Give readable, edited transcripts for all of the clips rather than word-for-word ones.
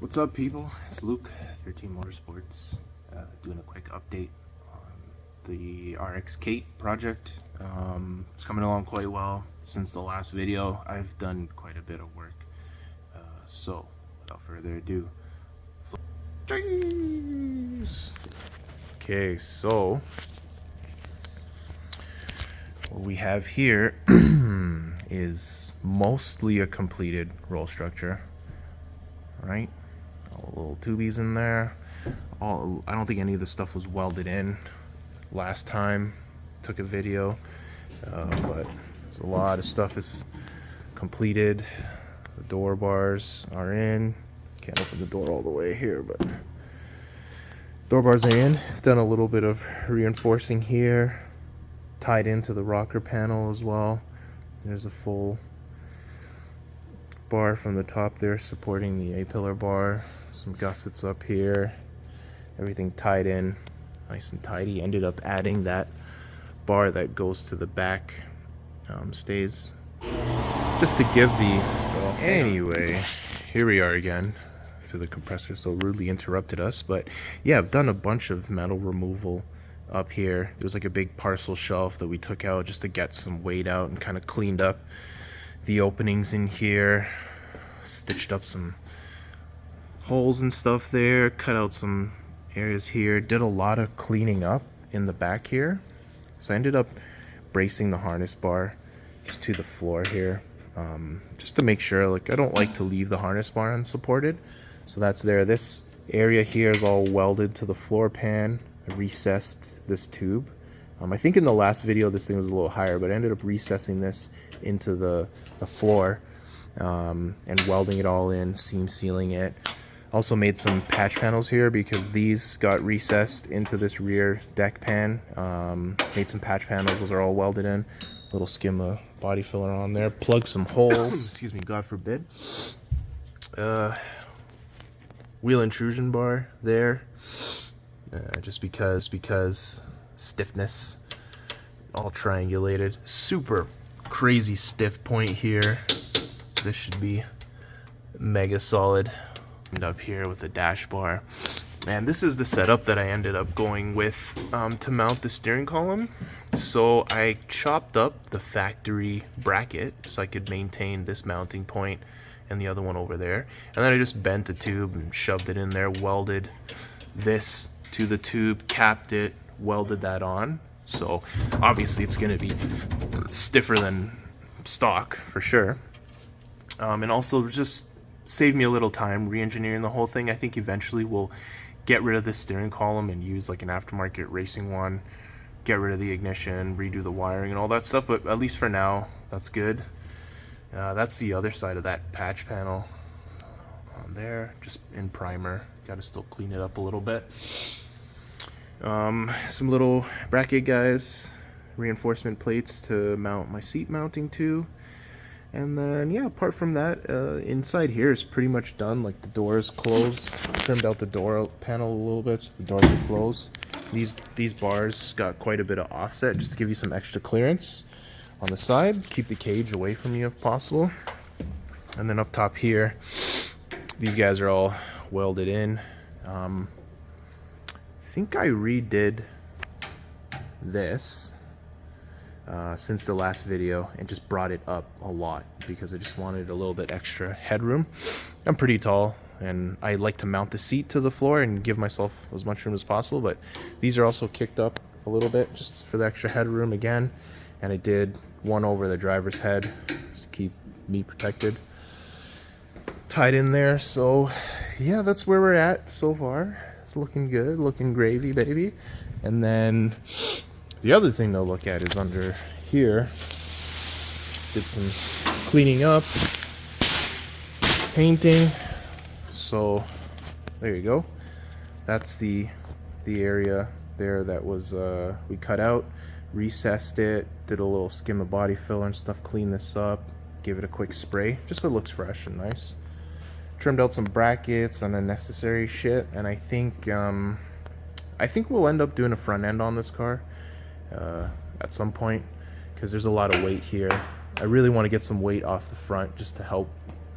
What's up, people? It's Luke, xiiimotorsports, doing a quick update on the RX8 project. It's coming along quite well. Since the last video, I've done quite a bit of work. So, without further ado, okay, so what we have here is mostly a completed roll structure, right? All the little tubies in there. I don't think any of the stuff was welded in last time took a video, but there's a lot of stuff is completed. The door bars are in. Can't open the door all the way here, but door bars are in. Done a little bit of reinforcing here, tied into the rocker panel as well. There's a full bar from the top there supporting the A-pillar bar. Some gussets up here. Everything tied in nice and tidy. Ended up adding that bar that goes to the back, stays, just to give the, well, anyway, here we are again. So the compressor so rudely interrupted us, but yeah, I've done a bunch of metal removal up here. There was like a big parcel shelf that we took out just to get some weight out and kind of cleaned up the openings in here, stitched up some holes and stuff there, cut out some areas here, did a lot of cleaning up in the back here. So I ended up bracing the harness bar just to the floor here, just to make sure, like, I don't like to leave the harness bar unsupported. So that's there. This area here is all welded to the floor pan. I recessed this tube. I think in the last video this thing was a little higher, but I ended up recessing this into the floor, and welding it all in, seam sealing it. Also made some patch panels here because these got recessed into this rear deck pan. Made some patch panels, those are all welded in. Little skim of body filler on there. Plug some holes, excuse me, God forbid. Wheel intrusion bar there, just because stiffness, all triangulated. Super crazy stiff point here. This should be mega solid. And up here with the dash bar, and this is the setup that I ended up going with to mount the steering column. So I chopped up the factory bracket so I could maintain this mounting point and the other one over there, and then I just bent the tube and shoved it in there, welded this to the tube, capped it, welded that on. So obviously it's going to be stiffer than stock for sure, and also just saved me a little time re-engineering the whole thing. I think eventually we'll get rid of the steering column and use like an aftermarket racing one, get rid of the ignition, redo the wiring and all that stuff, but at least for now that's good. That's the other side of that patch panel on there, just in primer. Gotta still clean it up a little bit. Some little bracket guys, reinforcement plates to mount my seat mounting to. And then, yeah, apart from that, inside here is pretty much done. Like, the doors closed, trimmed out the door panel a little bit so the doors are closed. These bars got quite a bit of offset just to give you some extra clearance on the side. Keep the cage away from you if possible. And then up top here, these guys are all welded in. I think I redid this since the last video and just brought it up a lot because I just wanted a little bit extra headroom. I'm pretty tall and I like to mount the seat to the floor and give myself as much room as possible, but these are also kicked up a little bit just for the extra headroom again. And I did one over the driver's head just to keep me protected, tied in there. So yeah, that's where we're at so far. It's looking good, looking gravy, baby. And then the other thing to look at is under here. Did some cleaning up, painting. So there you go. That's the area there that was we cut out, recessed it, did a little skim of body filler and stuff, cleaned this up, gave it a quick spray just so it looks fresh and nice. Trimmed out some brackets, unnecessary shit, and I think we'll end up doing a front end on this car at some point because there's a lot of weight here. I really want to get some weight off the front just to help,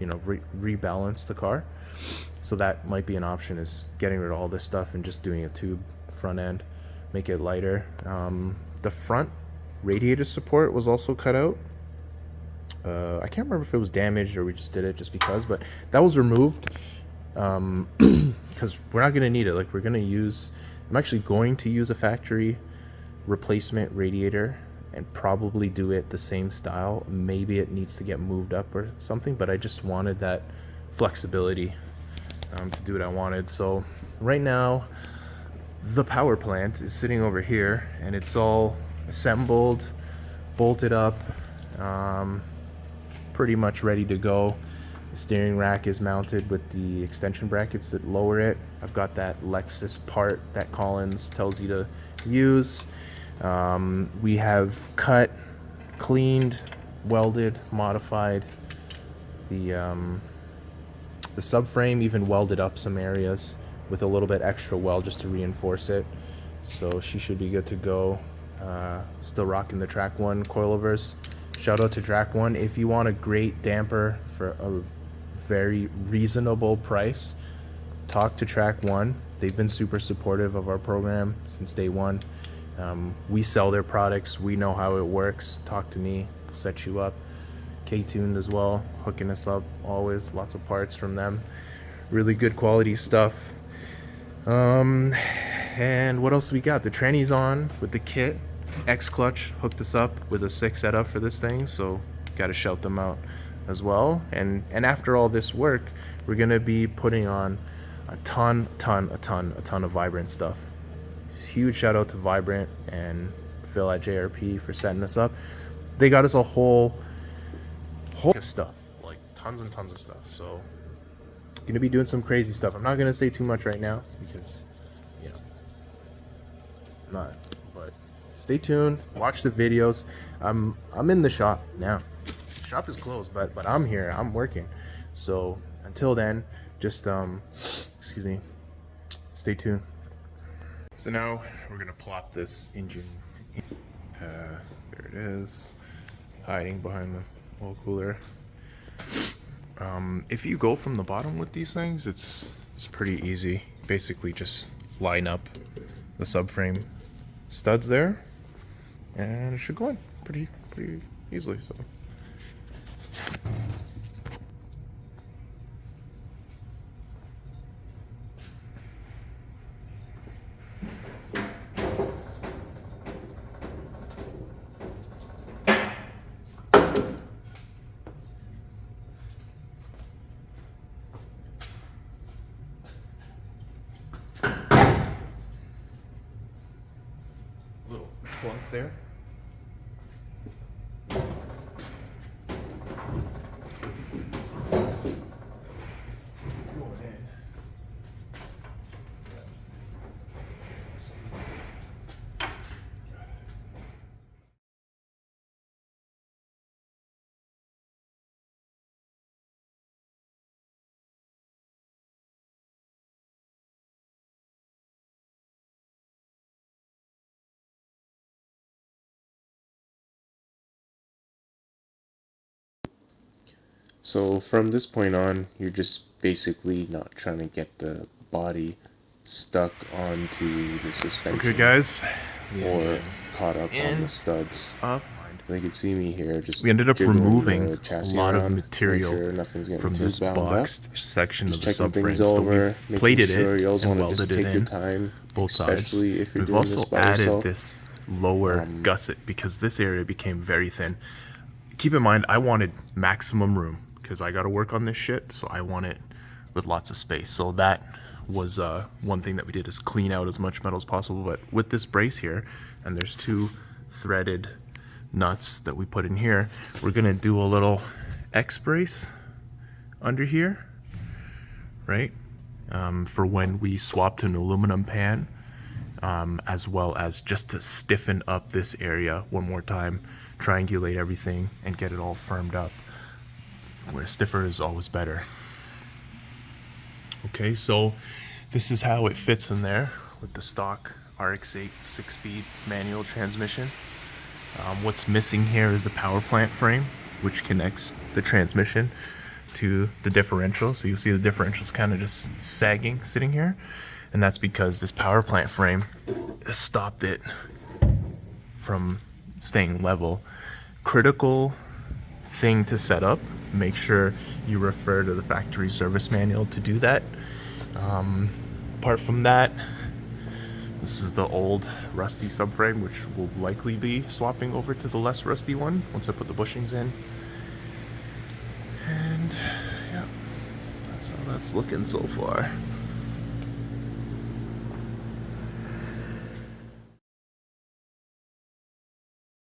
you know, rebalance the car. So that might be an option, is getting rid of all this stuff and just doing a tube front end, make it lighter. The front radiator support was also cut out. I can't remember if it was damaged or we just did it just because, but that was removed because we're not going to need it. Like, I'm actually going to use a factory replacement radiator and probably do it the same style. Maybe it needs to get moved up or something, but I just wanted that flexibility to do what I wanted. So right now the power plant is sitting over here and it's all assembled, bolted up, pretty much ready to go. The steering rack is mounted with the extension brackets that lower it. I've got that Lexus part that Collins tells you to use. We have cut, cleaned, welded, modified the subframe, even welded up some areas with a little bit extra weld just to reinforce it. So she should be good to go. Still rocking the Track 1 coilovers. Shout out to Track 1. If you want a great damper for a very reasonable price, talk to Track 1. They've been super supportive of our program since day one. We sell their products. We know how it works. Talk to me. I'll set you up. K-tuned as well, hooking us up always. Lots of parts from them. Really good quality stuff. And what else we got? The tranny's on with the kit. X-Clutch hooked us up with a 6 setup for this thing, so got to shout them out as well. And after all this work, we're gonna be putting on a ton of Vibrant stuff. Huge shout out to Vibrant and Phil at JRP for setting us up. They got us a whole stuff, like tons and tons of stuff. So gonna be doing some crazy stuff. I'm not gonna say too much right now because, you know, I'm not. But stay tuned. Watch the videos. I'm in the shop now. The shop is closed, but I'm here. I'm working. So until then, just excuse me. Stay tuned. So now we're gonna plop this engine. There it is, hiding behind the oil cooler. If you go from the bottom with these things, it's pretty easy. Basically just line up the subframe studs there and it should go in pretty easily. So plunk there. So from this point on, you're just basically not trying to get the body stuck onto the suspension. Okay, guys, or caught up on the studs. They can see me here. Just we ended up removing a lot of material from this boxed section of the subframe. So we've plated it and welded it in both sides. We've also added this lower gusset because this area became very thin. Keep in mind, I wanted maximum room because I got to work on this shit, so I want it with lots of space. So that was one thing that we did, is clean out as much metal as possible. But with this brace here, and there's 2 threaded nuts that we put in here, we're gonna do a little X brace under here, right, for when we swap to an aluminum pan, as well as just to stiffen up this area one more time, triangulate everything and get it all firmed up, where stiffer is always better. Okay, so this is how it fits in there with the stock RX8 6-speed manual transmission. What's missing here is the power plant frame, which connects the transmission to the differential. So you'll see the differential's kind of just sagging, sitting here. And that's because this power plant frame has stopped it from staying level. Critical thing to set up. Make sure you refer to the factory service manual to do that. Apart from that, this is the old rusty subframe, which will likely be swapping over to the less rusty one once I put the bushings in. And yeah, that's how that's looking so far.